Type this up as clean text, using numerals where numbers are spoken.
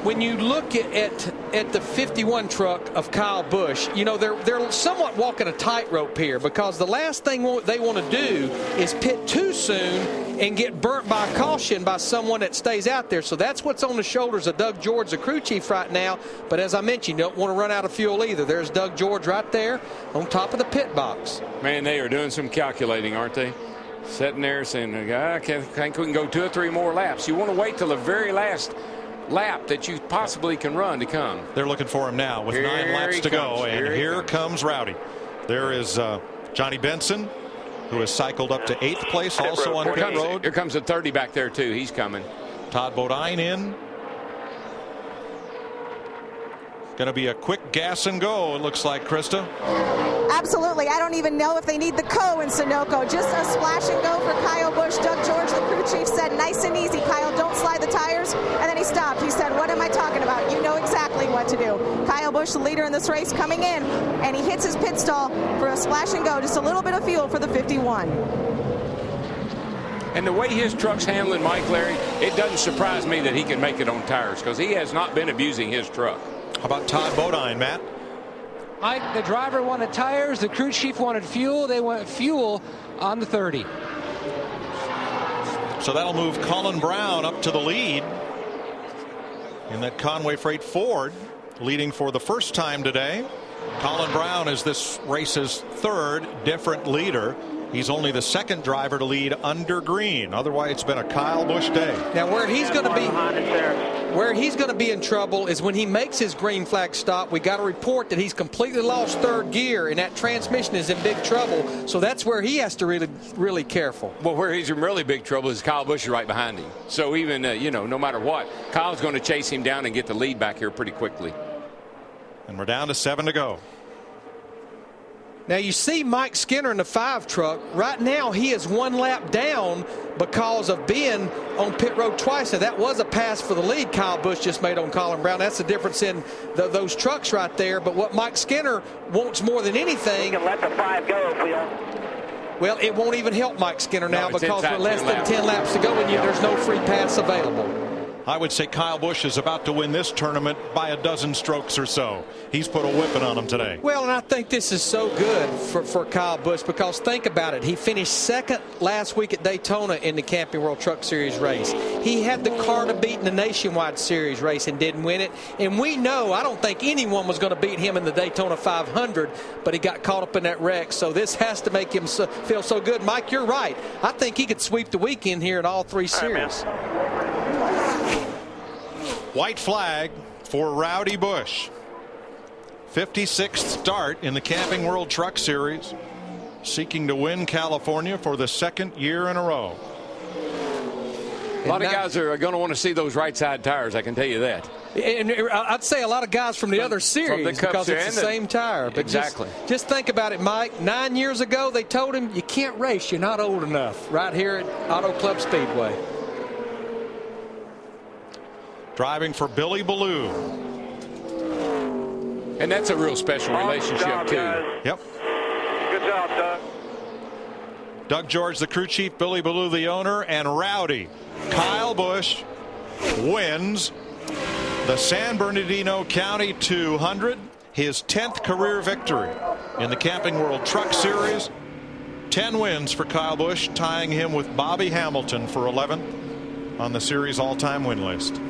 when you look at the 51 truck of Kyle Busch, you know, they're somewhat walking a tightrope here, because the last thing they want to do is pit too soon and get burnt by caution by someone that stays out there. So that's what's on the shoulders of Doug George, the crew chief, right now. But as I mentioned, you don't want to run out of fuel either. There's Doug George right there on top of the pit box. Man, they are doing some calculating, aren't they? Sitting there saying, I think we can go 2 or 3 more laps. You want to wait till the very last lap that you possibly can run to come. They're looking for him now with 9 laps to go, and here comes Rowdy. There is Johnny Benson, who has cycled up to 8th place, also on pit road. Here comes a 30 back there too. He's coming. Todd Bodine in. Going to be a quick gas and go, it looks like, Krista. Absolutely. I don't even know if they need the co in Sunoco. Just a splash and go for Kyle Busch. Doug George, the crew chief, said, nice and easy, Kyle, don't slide the tires. And then he stopped. He said, what am I talking about? You know exactly what to do. Kyle Busch, the leader in this race, coming in, and he hits his pit stall for a splash and go. Just a little bit of fuel for the 51. And the way his truck's handling Mike, Larry, it doesn't surprise me that he can make it on tires, because he has not been abusing his truck. How about Todd Bodine, Matt? Mike, the driver wanted tires, the crew chief wanted fuel. They want fuel on the 30. So that'll move Colin Brown up to the lead in that Conway Freight Ford, leading for the first time today. Colin Brown is this race's 3rd different leader. He's only the 2nd driver to lead under green. Otherwise, it's been a Kyle Busch day. Now, where he's going to be in trouble is when he makes his green flag stop. We got a report that he's completely lost 3rd gear, and that transmission is in big trouble. So that's where he has to really careful. Well, where he's in really big trouble is Kyle Busch is right behind him. So even you know, no matter what, Kyle's going to chase him down and get the lead back here pretty quickly. And we're down to 7 to go. Now you see Mike Skinner in the 5 truck. Right now he is 1 lap down because of being on pit road twice. Now that was a pass for the lead Kyle Busch just made on Colin Brown. That's the difference in those trucks right there. But what Mike Skinner wants more than anything. We can let the 5 go if we don't. Well, it won't even help Mike Skinner now because we're less than 10 laps to go and there's no free pass available. I would say Kyle Busch is about to win this tournament by a dozen strokes or so. He's put a whipping on him today. Well, and I think this is so good for Kyle Busch, because think about it. He finished 2nd last week at Daytona in the Camping World Truck Series race. He had the car to beat in the Nationwide Series race and didn't win it. And we know, I don't think anyone was going to beat him in the Daytona 500, but he got caught up in that wreck. So this has to make him feel so good. Mike, you're right. I think he could sweep the weekend here in all 3 series. White flag for Rowdy Busch. 56th start in the Camping World Truck Series, seeking to win California for the 2nd year in a row. A lot of guys are going to want to see those right side tires, I can tell you that. And I'd say a lot of guys from the other series, because it's the same tire. But exactly. Just think about it, Mike. 9 years ago, they told him, you can't race, you're not old enough, right here at Auto Club Speedway. Driving for Billy Ballou. And that's a real special relationship, too. Yep. Good job, Doug. Doug George, the crew chief, Billy Ballou, the owner, and Rowdy. Kyle Busch wins the San Bernardino County 200, his 10th career victory in the Camping World Truck Series. 10 wins for Kyle Busch, tying him with Bobby Hamilton for 11 on the series all-time win list.